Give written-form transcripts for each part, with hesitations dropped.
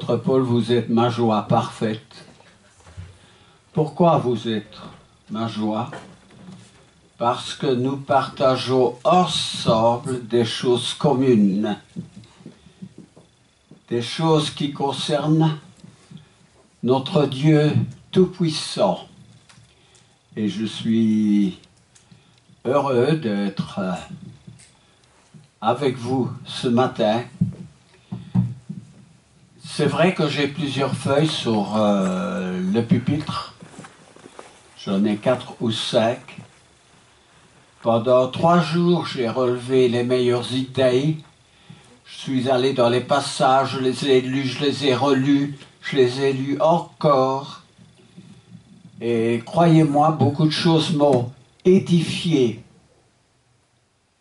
Apôtre Paul, vous êtes ma joie parfaite. Pourquoi vous êtes ma joie? Parce que nous partageons ensemble des choses communes, des choses qui concernent notre Dieu Tout-Puissant. Et je suis heureux d'être avec vous ce matin. C'est vrai que j'ai plusieurs feuilles sur le pupitre. J'en ai 4 ou 5. Pendant 3 jours, j'ai relevé les meilleures idées. Je suis allé dans les passages, je les ai lus, je les ai relus, je les ai lus encore. Et croyez-moi, beaucoup de choses m'ont édifié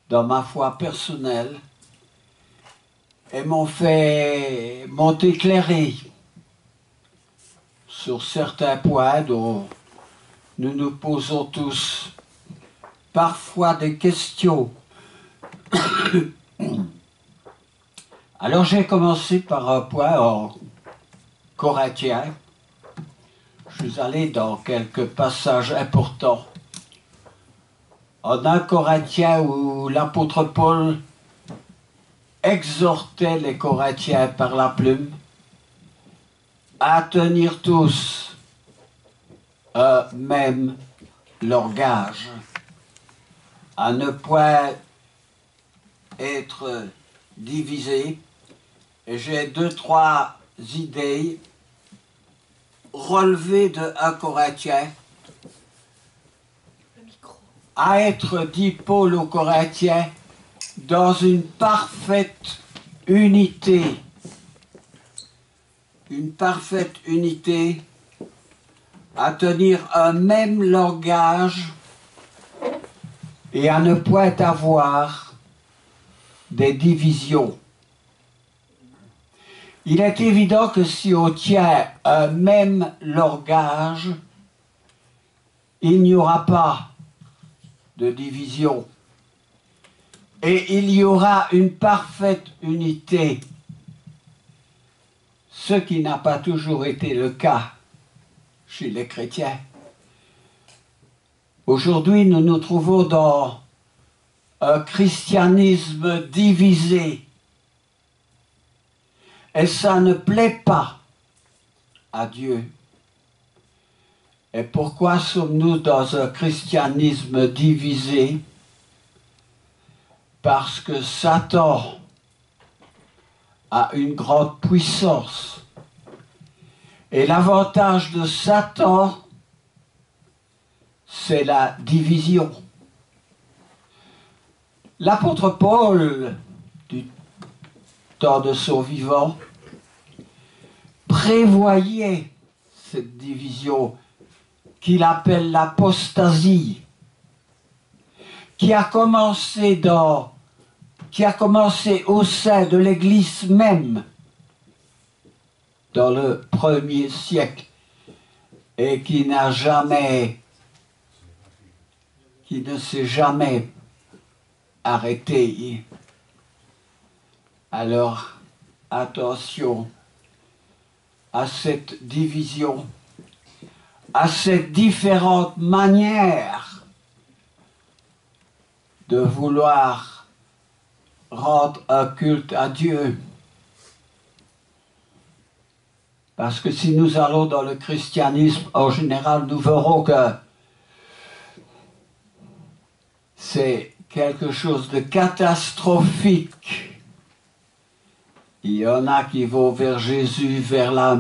dans ma foi personnelle et m'ont éclairé sur certains points dont nous nous posons tous parfois des questions. Alors j'ai commencé par un point en Corinthiens. Je suis allé dans quelques passages importants. En 1 Corinthiens où l'apôtre Paul exhortait les Corinthiens par la plume à tenir tous un même langage, à ne point être divisés. Et j'ai 2-3 idées relevées de 1 Corinthiens à être, dit Paul aux Corinthiens, dans une parfaite unité. Une parfaite unité, à tenir un même langage et à ne point avoir des divisions. Il est évident que si on tient un même langage, il n'y aura pas de division. Et il y aura une parfaite unité, ce qui n'a pas toujours été le cas chez les chrétiens. Aujourd'hui, nous nous trouvons dans un christianisme divisé. Et ça ne plaît pas à Dieu. Et pourquoi sommes-nous dans un christianisme divisé? Parce que Satan a une grande puissance. Et l'avantage de Satan, c'est la division. L'apôtre Paul, du temps de son vivant, prévoyait cette division qu'il appelle l'apostasie, qui a commencé au sein de l'Église même, dans le 1er siècle, et qui ne s'est jamais arrêté. Alors, attention à cette division, à ces différentes manières de vouloir rendre un culte à Dieu. Parce que si nous allons dans le christianisme, en général, nous verrons que c'est quelque chose de catastrophique. Il y en a qui vont vers Jésus, vers la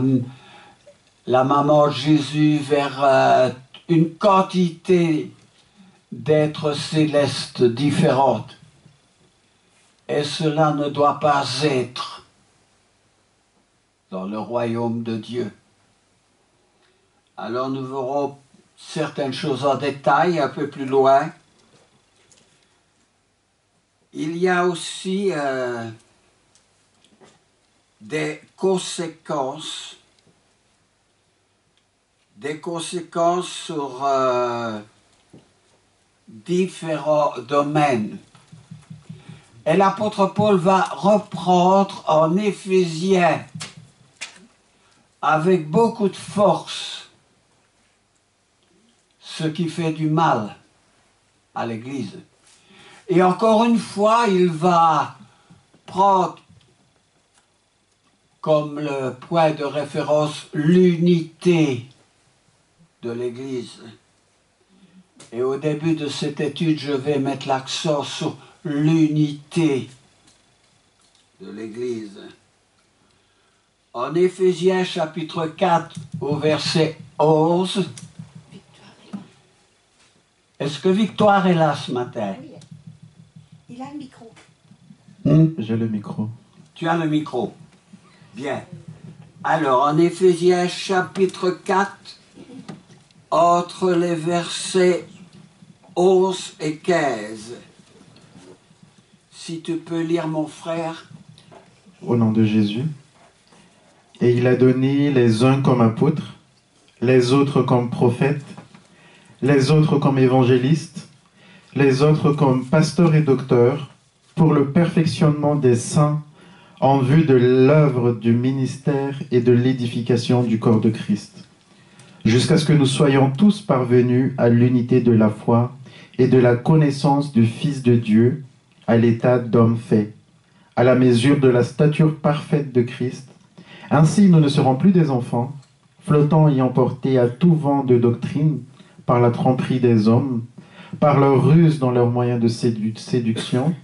maman de Jésus, vers une quantité d'êtres célestes différentes. Et cela ne doit pas être dans le royaume de Dieu. Alors nous verrons certaines choses en détail un peu plus loin. Il y a aussi des conséquences sur différents domaines. Et l'apôtre Paul va reprendre en Éphésiens avec beaucoup de force ce qui fait du mal à l'Église. Et encore une fois, il va prendre comme le point de référence l'unité de l'Église. Et au début de cette étude, je vais mettre l'accent sur l'unité de l'Église. En Éphésiens chapitre 4 au verset 11, est-ce que Victoire est là ce matin? Oui, il a le micro. J'ai le micro. Tu as le micro. Bien. Alors, en Éphésiens chapitre 4, entre les versets 11 et 15. Si tu peux lire, mon frère. Au nom de Jésus. Et il a donné les uns comme apôtres, les autres comme prophètes, les autres comme évangélistes, les autres comme pasteurs et docteurs, pour le perfectionnement des saints, en vue de l'œuvre du ministère et de l'édification du corps de Christ, jusqu'à ce que nous soyons tous parvenus à l'unité de la foi et de la connaissance du Fils de Dieu, à l'état d'homme fait, à la mesure de la stature parfaite de Christ. Ainsi, nous ne serons plus des enfants, flottant et emportés à tout vent de doctrine par la tromperie des hommes, par leur ruse dans leurs moyens de séduction,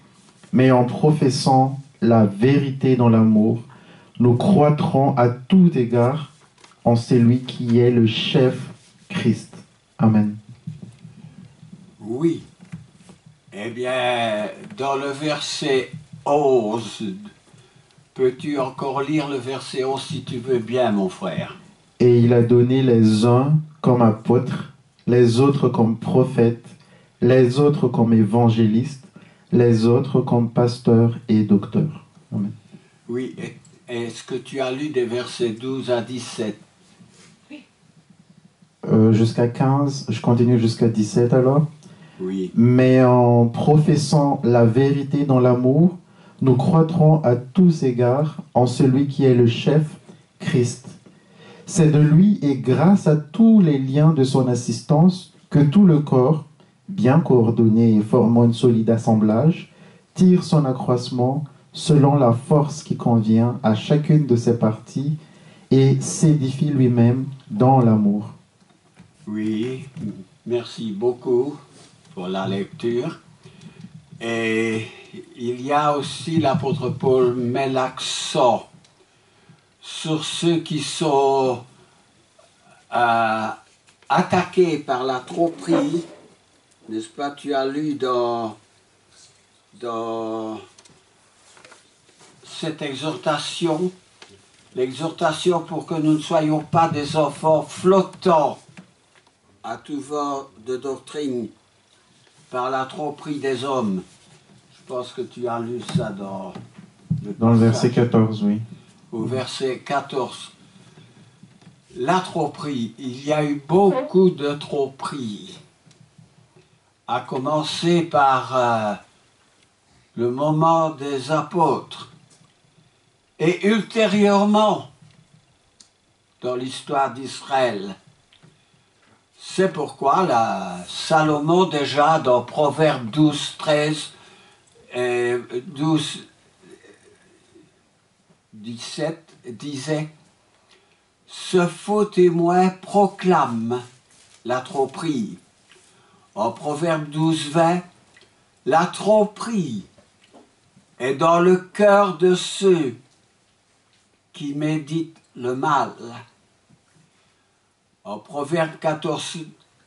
mais en professant la vérité dans l'amour, nous croîtrons à tout égard en celui qui est le chef, Christ. Amen. Oui. Eh bien, dans le verset 11, peux-tu encore lire le verset 11 si tu veux bien, mon frère? Et il a donné les uns comme apôtres, les autres comme prophètes, les autres comme évangélistes, les autres comme pasteurs et docteurs. Amen. Oui. Est-ce que tu as lu des versets 12 à 17? Jusqu'à 15, je continue jusqu'à 17 alors. Oui. Mais en professant la vérité dans l'amour, nous croîtrons à tous égards en celui qui est le chef, Christ. C'est de lui et grâce à tous les liens de son assistance que tout le corps, bien coordonné et formant un solide assemblage, tire son accroissement selon la force qui convient à chacune de ses parties et s'édifie lui-même dans l'amour. Oui, merci beaucoup pour la lecture. Et il y a aussi, l'apôtre Paul met l'accent sur ceux qui sont attaqués par la tromperie. N'est-ce pas? Tu as lu dans cette exhortation, l'exhortation pour que nous ne soyons pas des enfants flottants à tout vent de doctrine par la tromperie des hommes. Je pense que tu as lu ça dans le verset 14, oui. Au verset 14. La tromperie, il y a eu beaucoup de tromperies. À commencer par le moment des apôtres. Et ultérieurement, dans l'histoire d'Israël. C'est pourquoi Salomon, déjà dans Proverbe 12, 13, 12, 17, disait « Ce faux témoin proclame la tromperie ». En Proverbe 12, 20, « La tromperie est dans le cœur de ceux qui méditent le mal ». En Proverbe 14,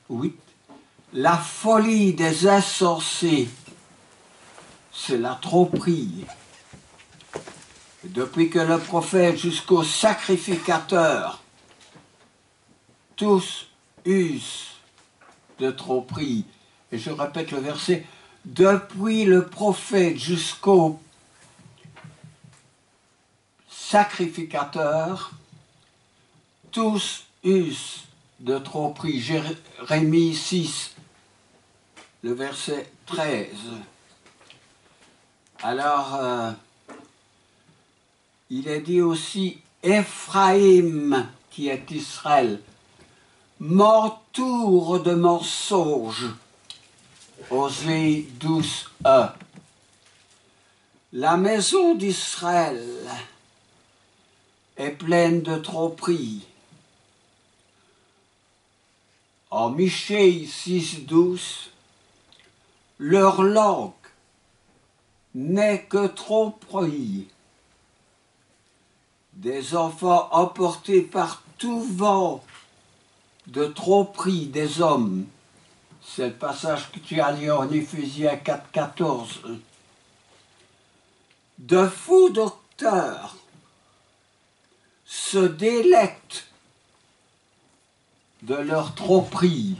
8, « La folie des insensés, c'est la tromperie ». Depuis que le prophète jusqu'au sacrificateur, tous usent de tromperie. Et je répète le verset, depuis le prophète jusqu'au sacrificateur, tous usent de tromperie. Jérémie 6, le verset 13. Alors, il est dit aussi, Éphraïm qui est Israël, m'entoure de mensonges. Osée 12:1. La maison d'Israël est pleine de tromperies. En Michée 6:12, leur langue n'est que tromperie. Des enfants emportés par tout vent de tromperie des hommes. C'est le passage que tu as lu en Éphésiens 4:14. De fous docteurs se délectent de leur tromperie.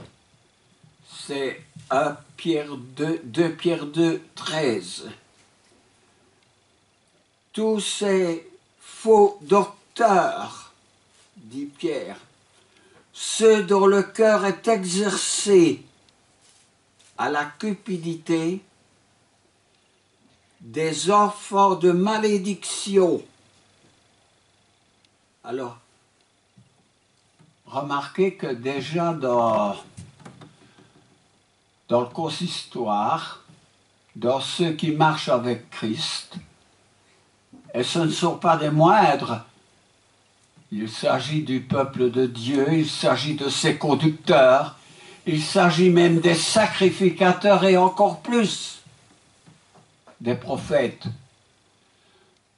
C'est 2 Pierre 2:13. Tous ces faux docteurs, dit Pierre, ceux dont le cœur est exercé à la cupidité, des enfants de malédiction. Alors, remarquez que déjà dans le consistoire, dans ceux qui marchent avec Christ, et ce ne sont pas des moindres, il s'agit du peuple de Dieu, il s'agit de ses conducteurs, il s'agit même des sacrificateurs et encore plus des prophètes.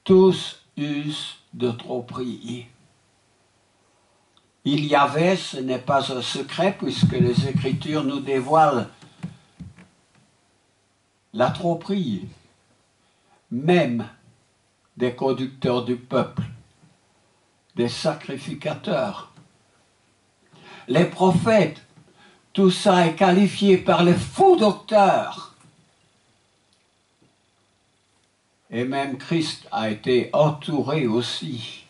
Tous usent de tromperie. Il y avait, ce n'est pas un secret puisque les Écritures nous dévoilent la tromperie, même des conducteurs du peuple, des sacrificateurs. Les prophètes, tout ça est qualifié par les faux docteurs. Et même Christ a été entouré aussi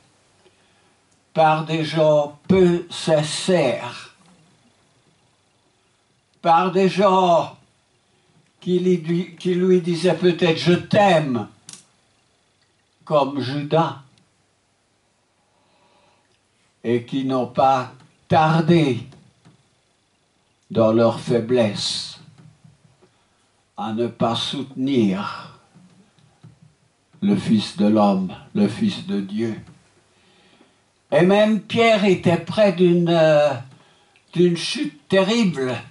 par des gens peu sincères, par des gens qui lui disaient peut-être « je t'aime », comme Judas, et qui n'ont pas tardé dans leur faiblesse à ne pas soutenir le Fils de l'homme, le Fils de Dieu. Et même Pierre était près d'une chute terrible,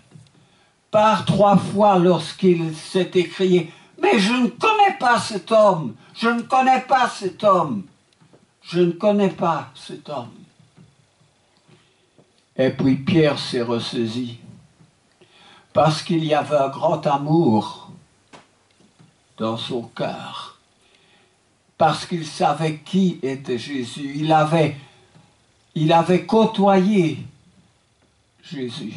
par 3 fois lorsqu'il s'est écrié « Mais je ne connais pas cet homme, je ne connais pas cet homme, je ne connais pas cet homme. » Et puis Pierre s'est ressaisi, parce qu'il y avait un grand amour dans son cœur, parce qu'il savait qui était Jésus, il avait côtoyé Jésus.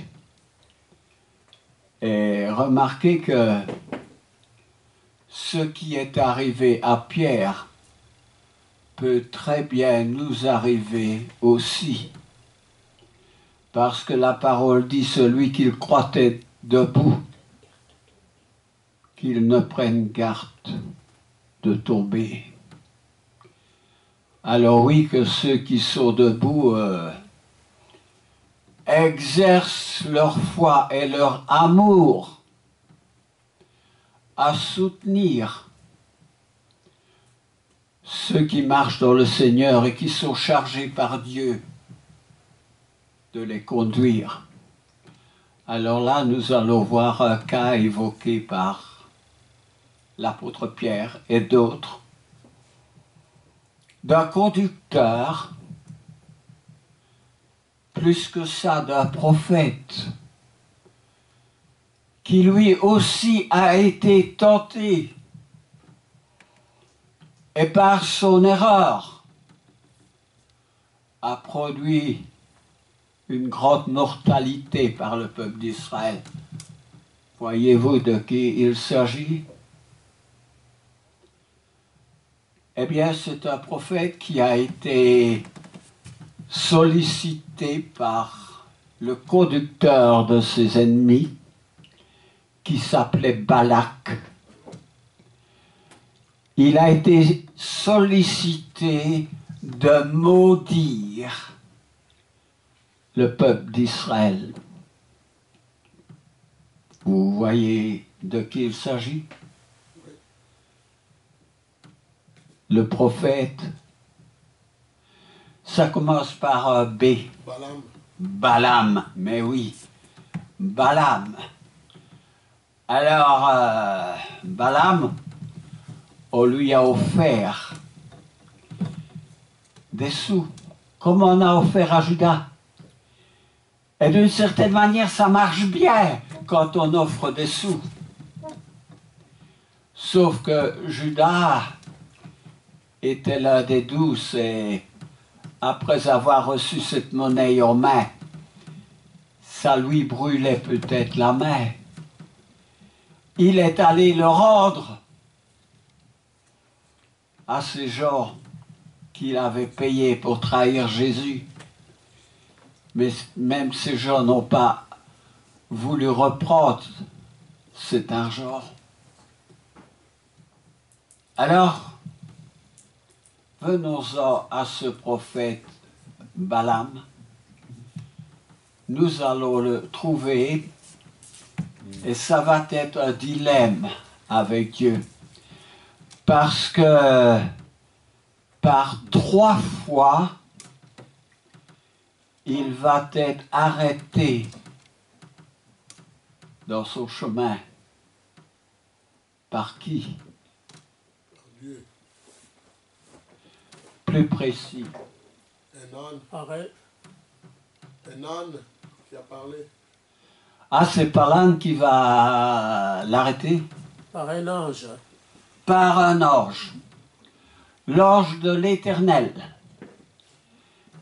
Et remarquez que ce qui est arrivé à Pierre peut très bien nous arriver aussi. Parce que la parole dit, celui qui croit-être debout, qu'il ne prenne garde de tomber. Alors oui, que ceux qui sont debout exercent leur foi et leur amour à soutenir ceux qui marchent dans le Seigneur et qui sont chargés par Dieu de les conduire. Alors là, nous allons voir un cas évoqué par l'apôtre Pierre et d'autres, d'un conducteur, plus que ça, d'un prophète, qui lui aussi a été tenté, et par son erreur a produit une grande mortalité par le peuple d'Israël. Voyez-vous de qui il s'agit? Eh bien, c'est un prophète qui a été sollicité par le conducteur de ses ennemis, qui s'appelait Balak. Il a été sollicité de maudire le peuple d'Israël. Vous voyez de qui il s'agit? Le prophète. Ça commence par B. Balaam. Balaam, mais oui. Balaam. Alors, Balaam, on lui a offert des sous, comme on a offert à Judas. Et d'une certaine manière, ça marche bien quand on offre des sous. Sauf que Judas était l'un des 12 et après avoir reçu cette monnaie en main, ça lui brûlait peut-être la main. Il est allé le rendre à ces gens qu'il avait payés pour trahir Jésus. Mais même ces gens n'ont pas voulu reprendre cet argent. Alors, venons-en à ce prophète Balaam. Nous allons le trouver et ça va être un dilemme avec Dieu. Parce que par 3 fois, il va être arrêté dans son chemin. Par qui? Dieu. Plus précis. Un âne. Un âne qui a parlé. Ah, c'est pas l'âne qui va l'arrêter? Par un ange. Par un ange. L'ange de l'Éternel.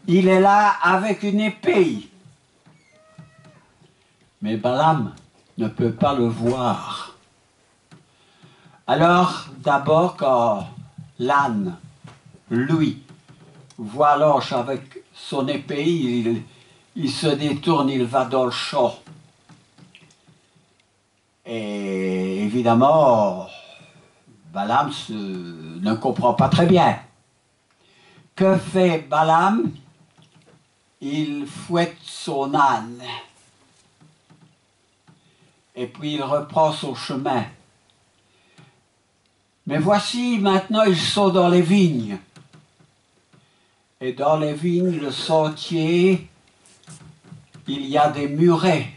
Il est là avec une épée. Mais Balaam ne peut pas le voir. Alors, d'abord, quand l'âne, lui, voit l'ange avec son épée, il se détourne, il va dans le champ. Et évidemment, Balaam ne comprend pas très bien. Que fait Balaam? Il fouette son âne. Et puis il reprend son chemin. Mais voici, maintenant, ils sont dans les vignes. Et dans les vignes, le sentier, il y a des murets,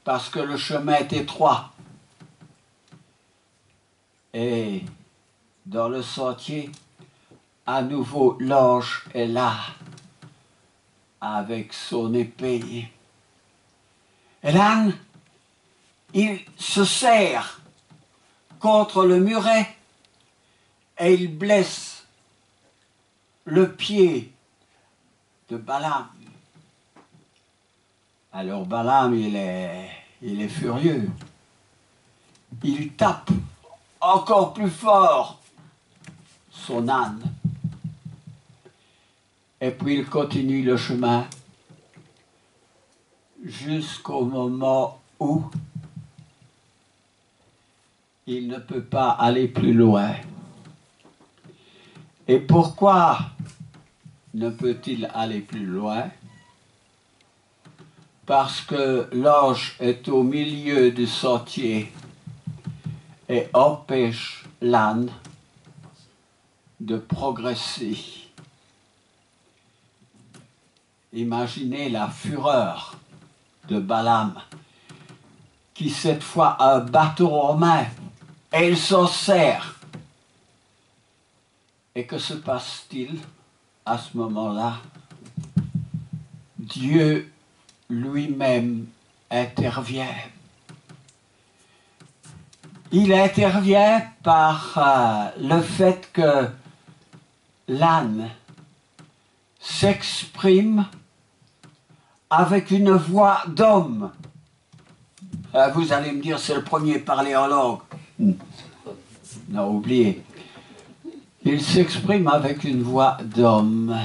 parce que le chemin est étroit. Et dans le sentier, à nouveau, l'ange est là, avec son épée. Et l'âne, il se serre contre le muret et il blesse le pied de Balaam. Alors Balaam, il est furieux. Il tape encore plus fort son âne. Et puis il continue le chemin jusqu'au moment où il ne peut pas aller plus loin. Et pourquoi ne peut-il aller plus loin? Parce que l'ange est au milieu du sentier et empêche l'âne de progresser. Imaginez la fureur de Balaam, qui cette fois a un bâton en main, et il s'en sert. Et que se passe-t-il à ce moment-là? Dieu lui-même intervient. Il intervient par le fait que l'âne s'exprime avec une voix d'homme. Vous allez me dire, c'est le premier parler en langue. Non, oubliez. Il s'exprime avec une voix d'homme.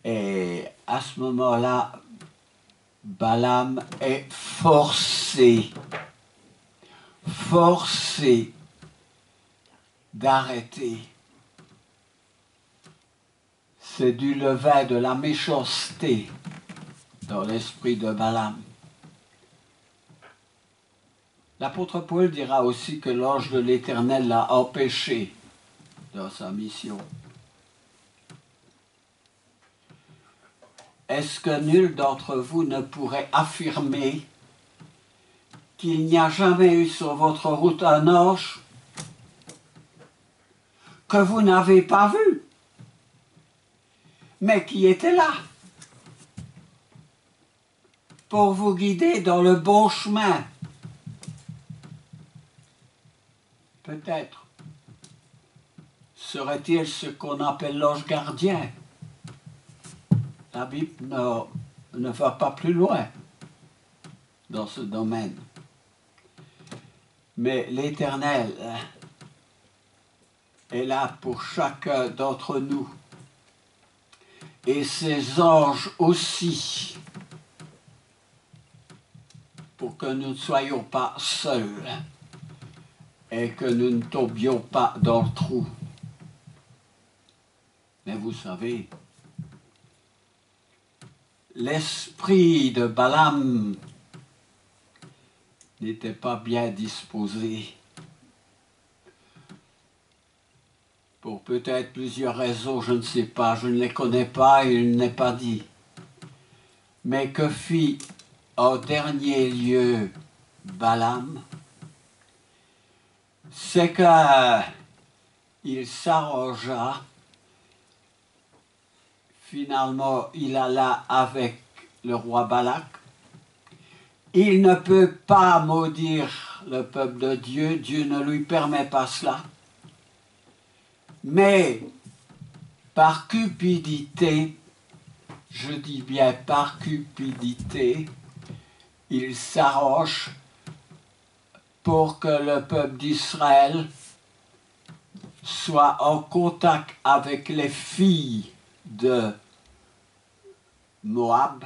Et à ce moment-là, Balaam est forcé d'arrêter c'est du levain de la méchanceté dans l'esprit de Balaam. L'apôtre Paul dira aussi que l'ange de l'Éternel l'a empêché dans sa mission. Est-ce que nul d'entre vous ne pourrait affirmer qu'il n'y a jamais eu sur votre route un ange que vous n'avez pas vu, mais qui était là pour vous guider dans le bon chemin? Peut-être serait-il ce qu'on appelle l'ange gardien. La Bible ne va pas plus loin dans ce domaine. Mais l'Éternel est là pour chacun d'entre nous. Et ses anges aussi, pour que nous ne soyons pas seuls et que nous ne tombions pas dans le trou. Mais vous savez, l'esprit de Balaam n'était pas bien disposé. Pour peut-être plusieurs raisons, je ne sais pas, je ne les connais pas et il n'est pas dit. Mais que fit en dernier lieu Balaam? C'est qu'il s'arrangea. Finalement, il alla avec le roi Balak. Il ne peut pas maudire le peuple de Dieu, Dieu ne lui permet pas cela. Mais par cupidité, je dis bien par cupidité, il s'arrange pour que le peuple d'Israël soit en contact avec les filles de Moab.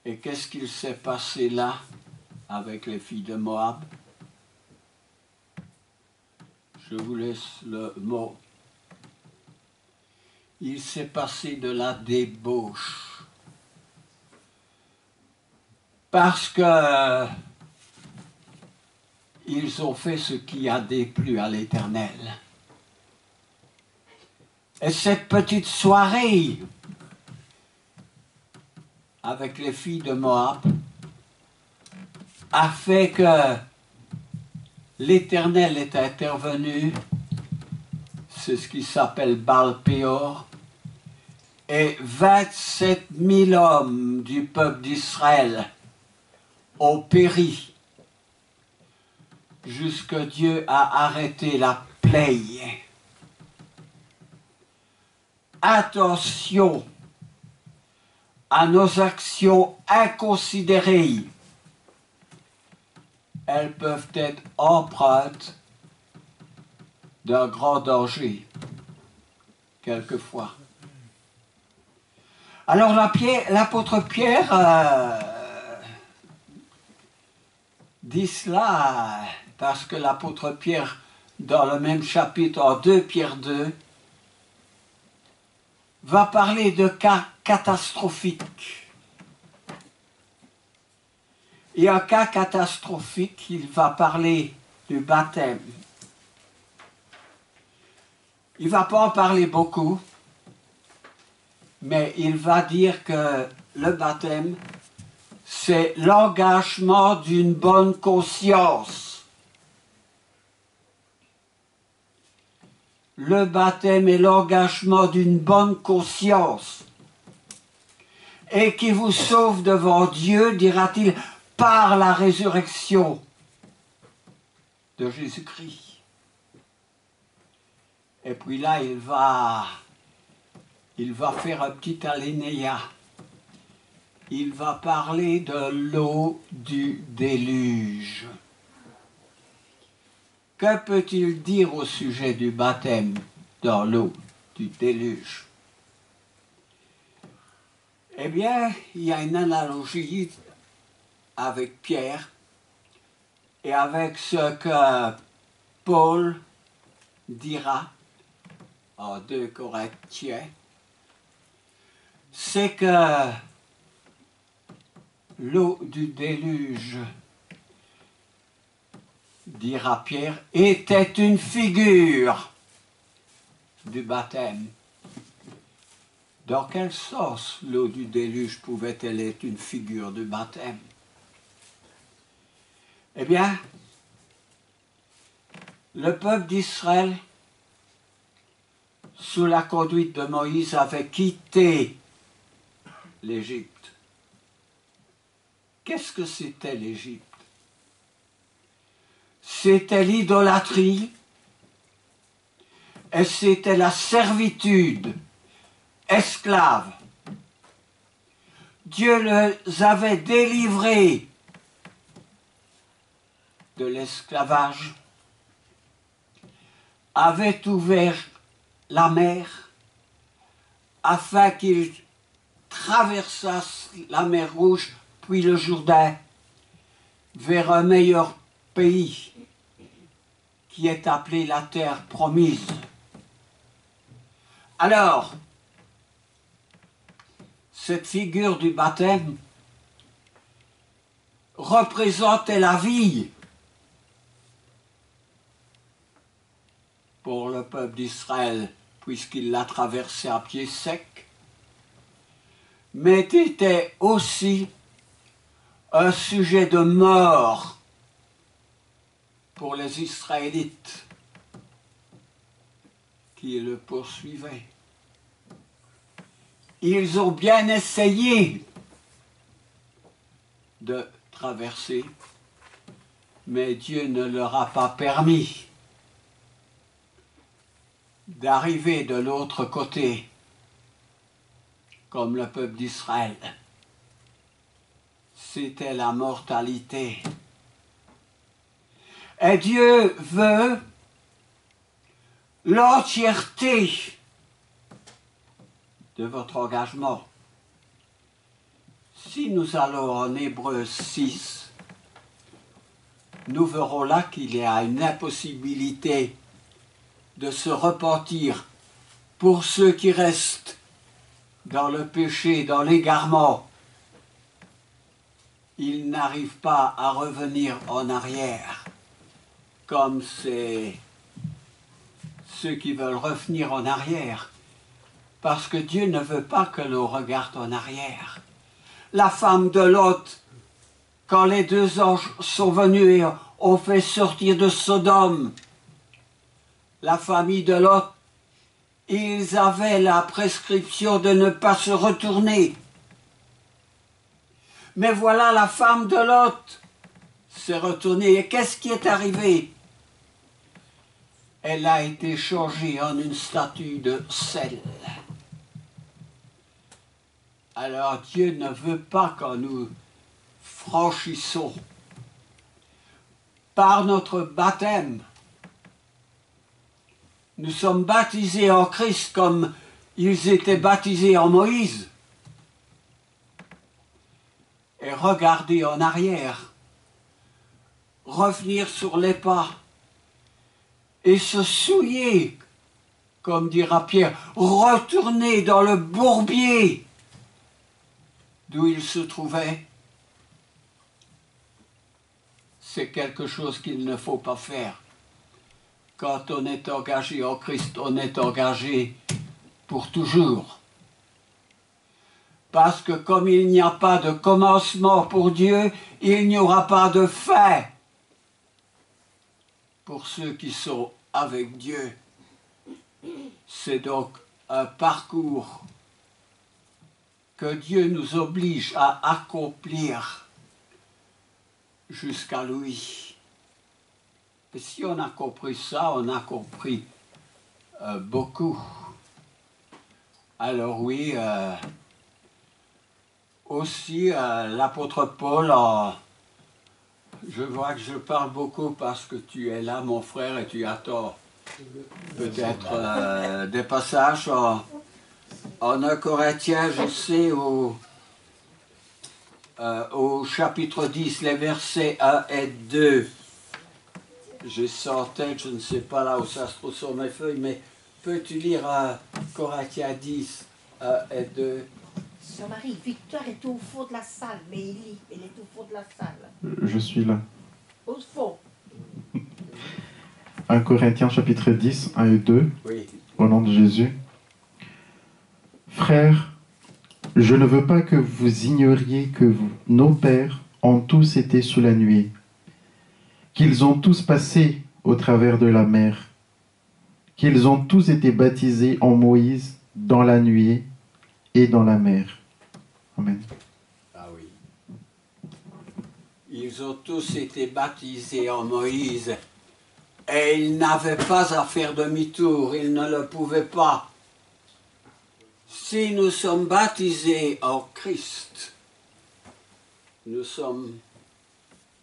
Et qu'est-ce qu'il s'est passé là avec les filles de Moab? Je vous laisse le mot. Il s'est passé de la débauche. Parce que ils ont fait ce qui a déplu à l'Éternel. Et cette petite soirée avec les filles de Moab a fait que l'Éternel est intervenu, c'est ce qui s'appelle Baal-Péor, et 27 000 hommes du peuple d'Israël ont péri, jusque Dieu a arrêté la plaie. Attention à nos actions inconsidérées. Elles peuvent être empreintes d'un grand danger, quelquefois. Alors l'apôtre Pierre dit cela parce que l'apôtre Pierre, dans le même chapitre, en 2 Pierre 2, va parler de cas catastrophiques. Et un cas catastrophique, il va parler du baptême. Il ne va pas en parler beaucoup, mais il va dire que le baptême, c'est l'engagement d'une bonne conscience. Le baptême est l'engagement d'une bonne conscience et qui vous sauve devant Dieu, dira-t-il, par la résurrection de Jésus-Christ. Et puis là, il va faire un petit alinéa. Il va parler de l'eau du déluge. Que peut-il dire au sujet du baptême dans l'eau du déluge? Eh bien, il y a une analogie avec Pierre et avec ce que Paul dira en 2 Corinthiens, c'est que l'eau du déluge, dira Pierre, était une figure du baptême. Dans quel sens l'eau du déluge pouvait-elle être une figure du baptême? Eh bien, le peuple d'Israël, sous la conduite de Moïse, avait quitté l'Égypte. Qu'est-ce que c'était l'Égypte? C'était l'idolâtrie et c'était la servitude esclave. Dieu les avait délivrés de l'esclavage, avait ouvert la mer afin qu'ils traversassent la mer Rouge, puis le Jourdain, vers un meilleur pays qui est appelé la terre promise. Alors, cette figure du baptême représentait la vie pour le peuple d'Israël, puisqu'il l'a traversé à pied sec, mais était aussi un sujet de mort pour les Israélites qui le poursuivaient. Ils ont bien essayé de traverser, mais Dieu ne leur a pas permis d'arriver de l'autre côté, comme le peuple d'Israël. C'était la mortalité. Et Dieu veut l'entièreté de votre engagement. Si nous allons en Hébreux 6, nous verrons là qu'il y a une impossibilité de se repentir pour ceux qui restent dans le péché, dans l'égarement. Ils n'arrivent pas à revenir en arrière, comme c'est ceux qui veulent revenir en arrière, parce que Dieu ne veut pas que l'on regarde en arrière. La femme de Lot, quand les 2 anges sont venus et ont fait sortir de Sodome la famille de Lot, ils avaient la prescription de ne pas se retourner. Mais voilà, la femme de Lot s'est retournée. Et qu'est-ce qui est arrivé? Elle a été changée en une statue de sel. Alors Dieu ne veut pas que nous franchissons par notre baptême. Nous sommes baptisés en Christ comme ils étaient baptisés en Moïse. Et regarder en arrière, revenir sur les pas et se souiller, comme dira Pierre, retourner dans le bourbier d'où il se trouvait, c'est quelque chose qu'il ne faut pas faire. Quand on est engagé en Christ, on est engagé pour toujours. Parce que comme il n'y a pas de commencement pour Dieu, il n'y aura pas de fin pour ceux qui sont avec Dieu. C'est donc un parcours que Dieu nous oblige à accomplir jusqu'à lui. Et si on a compris ça, on a compris beaucoup. Alors oui, aussi l'apôtre Paul, je vois que je parle beaucoup parce que tu es là, mon frère, et tu attends peut-être des passages en 1 Corinthiens, je sais, au chapitre 10, les versets 1 et 2. J'ai ça en tête, je ne sais pas là où ça se trouve sur mes feuilles, mais peux-tu lire Corinthiens 10, 1 et 2? Son mari, Victor, est au fond de la salle, mais il lit. Il est au fond de la salle. Je suis là. Au fond. 1 Corinthiens chapitre 10, 1 et 2. Oui. Au nom de Jésus. Frères, je ne veux pas que vous ignoriez que nos pères ont tous été sous la nuée, qu'ils ont tous passé au travers de la mer, qu'ils ont tous été baptisés en Moïse dans la nuée et dans la mer. Amen. Ah oui. Ils ont tous été baptisés en Moïse et ils n'avaient pas à faire demi-tour, ils ne le pouvaient pas. Si nous sommes baptisés en Christ, nous sommes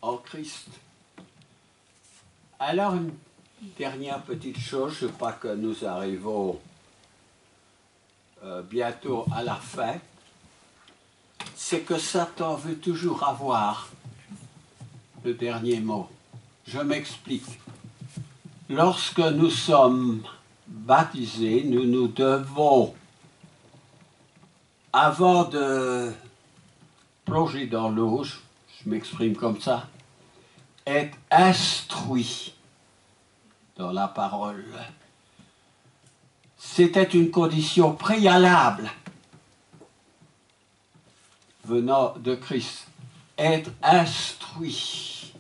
en Christ. Alors, une dernière petite chose, je crois que nous arrivons bientôt à la fin, c'est que Satan veut toujours avoir le dernier mot. Je m'explique. Lorsque nous sommes baptisés, nous devons, avant de plonger dans l'eau, je m'exprime comme ça, être instruit dans la parole. C'était une condition préalable venant de Christ. Être instruit.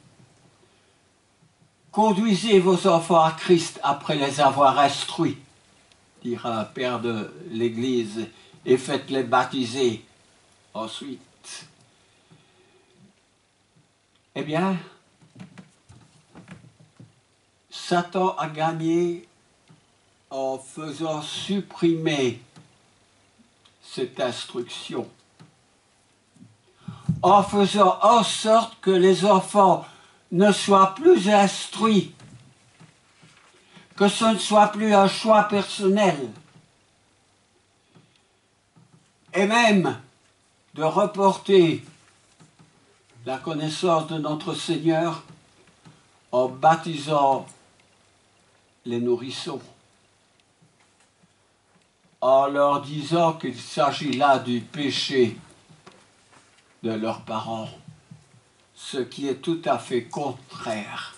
Conduisez vos enfants à Christ après les avoir instruits, dira un père de l'Église, et faites-les baptiser ensuite. Eh bien, Satan a gagné en faisant supprimer cette instruction, en faisant en sorte que les enfants ne soient plus instruits, que ce ne soit plus un choix personnel, et même de reporter la connaissance de notre Seigneur en baptisant les nourrissons, en leur disant qu'il s'agit là du péché de leurs parents, ce qui est tout à fait contraire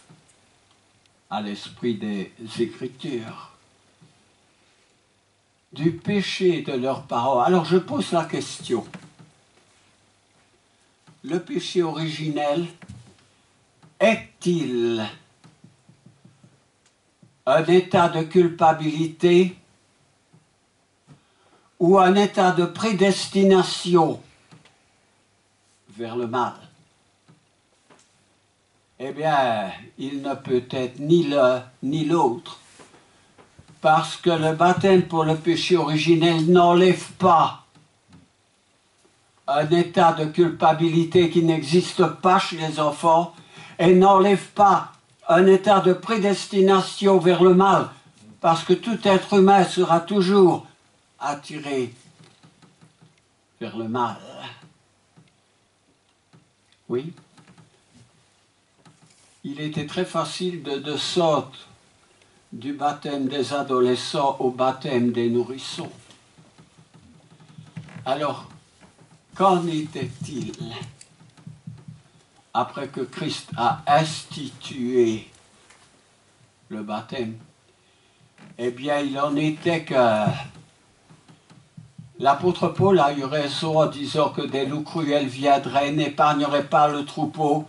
à l'esprit des Écritures. Du péché de leurs parents. Alors je pose la question. Le péché originel est-il un état de culpabilité ou un état de prédestination vers le mal? Eh bien, il ne peut être ni l'un ni l'autre, parce que le baptême pour le péché originel n'enlève pas un état de culpabilité qui n'existe pas chez les enfants et n'enlève pas un état de prédestination vers le mal, parce que tout être humain sera toujours attiré vers le mal. Oui. Il était très facile de descendre du baptême des adolescents au baptême des nourrissons. Alors, qu'en était-il après que Christ a institué le baptême? Eh bien, il en était que l'apôtre Paul a eu raison en disant que des loups cruels viendraient, n'épargneraient pas le troupeau,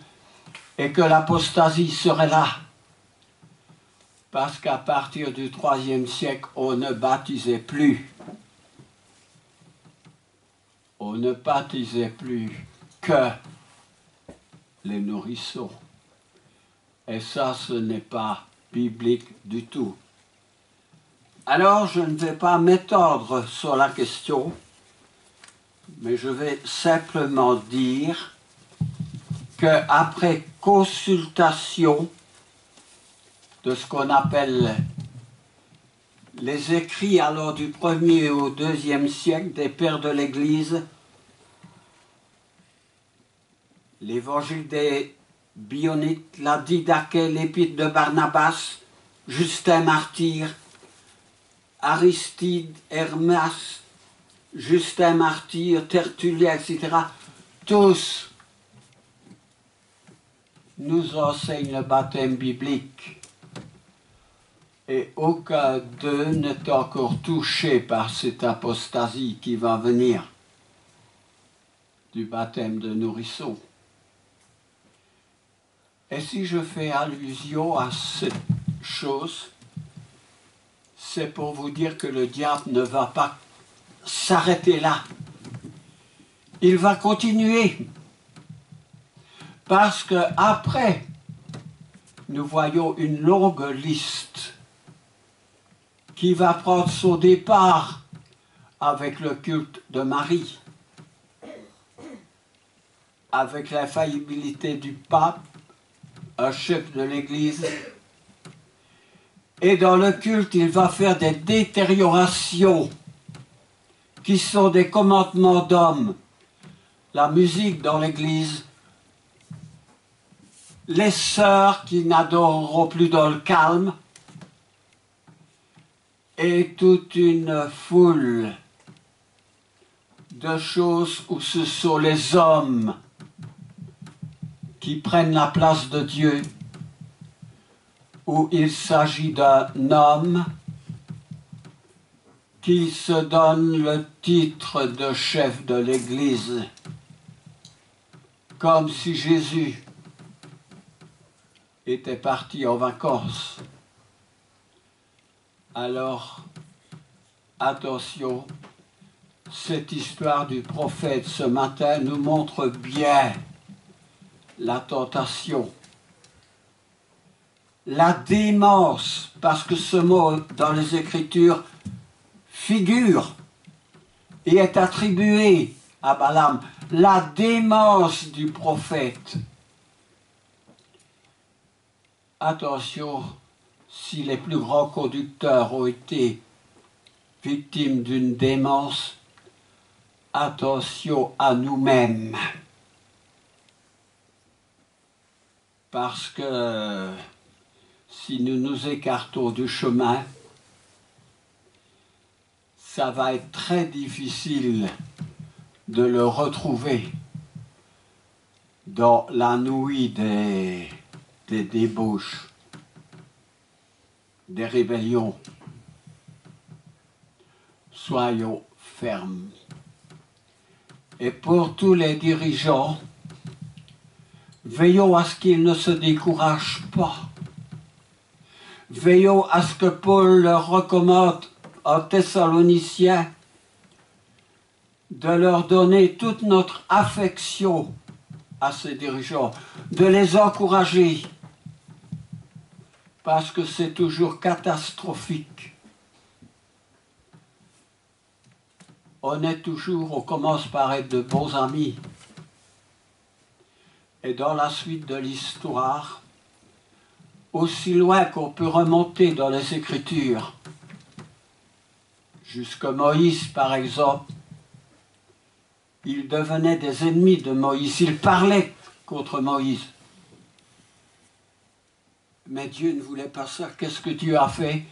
et que l'apostasie serait là. Parce qu'à partir du IIIe siècle, on ne baptisait plus. On ne baptisait plus que les nourrissons. Et ça, ce n'est pas biblique du tout. Alors, je ne vais pas m'étendre sur la question, mais je vais simplement dire qu'après consultation de ce qu'on appelle les écrits alors du 1er au 2e siècle des pères de l'Église, l'évangile des Bionites, la Didaché, l'épître de Barnabas, Justin Martyr, Aristide, Hermas, Justin Martyr, Tertullien, etc., tous nous enseignent le baptême biblique. Et aucun d'eux n'est encore touché par cette apostasie qui va venir du baptême de nourrisson. Et si je fais allusion à cette chose, c'est pour vous dire que le diable ne va pas s'arrêter là. Il va continuer. Parce que après, nous voyons une longue liste qui va prendre son départ avec le culte de Marie, avec l'infaillibilité du pape, un chef de l'Église. Et dans le culte, il va faire des détériorations qui sont des commandements d'hommes. La musique dans l'Église, les sœurs qui n'adoreront plus dans le calme, et toute une foule de choses où ce sont les hommes qui prennent la place de Dieu, où il s'agit d'un homme qui se donne le titre de chef de l'Église, comme si Jésus était parti en vacances. Alors, attention, cette histoire du prophète ce matin nous montre bien la tentation, la démence, parce que ce mot dans les Écritures figure et est attribué à Balaam, la démence du prophète. Attention, si les plus grands conducteurs ont été victimes d'une démence, attention à nous-mêmes. Parce que si nous nous écartons du chemin, ça va être très difficile de le retrouver dans la nuit des débauches, des rébellions. Soyons fermes. Et pour tous les dirigeants, veillons à ce qu'ils ne se découragent pas. Veillons à ce que Paul leur recommande en Thessaloniciens de leur donner toute notre affection à ces dirigeants, de les encourager, parce que c'est toujours catastrophique. On commence par être de bons amis. Et dans la suite de l'histoire, aussi loin qu'on peut remonter dans les Écritures, jusqu'à Moïse par exemple, ils devenaient des ennemis de Moïse, ils parlaient contre Moïse. Mais Dieu ne voulait pas ça. Qu'est-ce que Dieu a fait?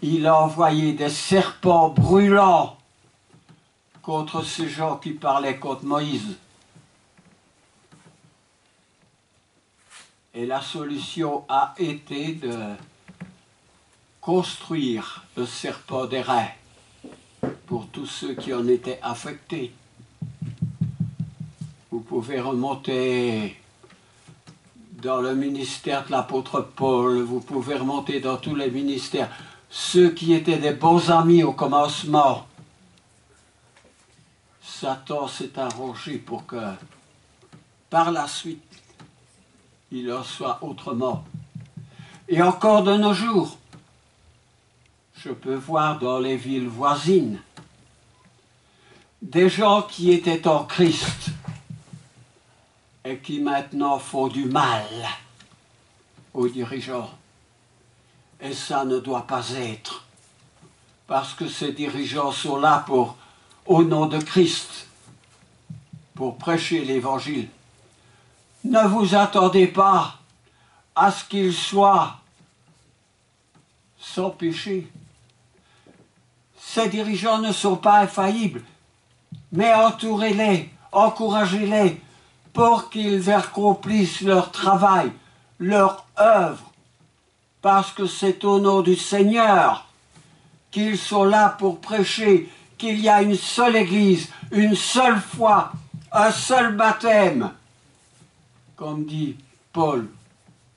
Il a envoyé des serpents brûlants contre ces gens qui parlaient contre Moïse. Et la solution a été de construire le serpent d'airain pour tous ceux qui en étaient affectés. Vous pouvez remonter dans le ministère de l'apôtre Paul, vous pouvez remonter dans tous les ministères. Ceux qui étaient des bons amis au commencement, Satan s'est arrangé pour que, par la suite, il en soit autrement. Et encore de nos jours, je peux voir dans les villes voisines des gens qui étaient en Christ et qui maintenant font du mal aux dirigeants. Et ça ne doit pas être, parce que ces dirigeants sont là au nom de Christ, pour prêcher l'Évangile. Ne vous attendez pas à ce qu'ils soient sans péché. Ces dirigeants ne sont pas infaillibles, mais entourez-les, encouragez-les pour qu'ils accomplissent leur travail, leur œuvre, parce que c'est au nom du Seigneur qu'ils sont là pour prêcher qu'il y a une seule Église, une seule foi, un seul baptême, comme dit Paul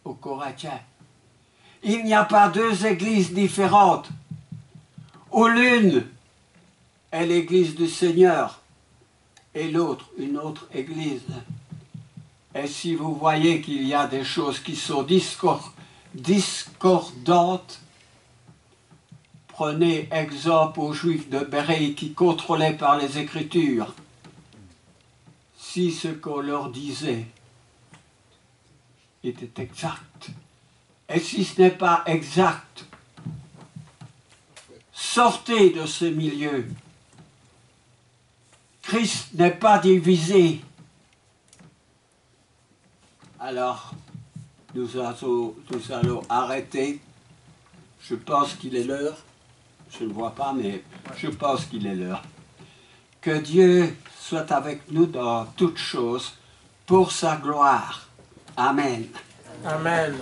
aux Corinthiens. Il n'y a pas deux églises différentes, où l'une est l'église du Seigneur et l'autre une autre église. Et si vous voyez qu'il y a des choses qui sont discordantes, prenez exemple aux Juifs de Béréi qui contrôlaient par les Écritures. Si ce qu'on leur disait était exact, et si ce n'est pas exact, sortez de ce milieu. Christ n'est pas divisé. Alors, nous allons arrêter. Je pense qu'il est l'heure. Je ne vois pas, mais je pense qu'il est l'heure. Que Dieu soit avec nous dans toutes choses, pour sa gloire. Amen. Amen.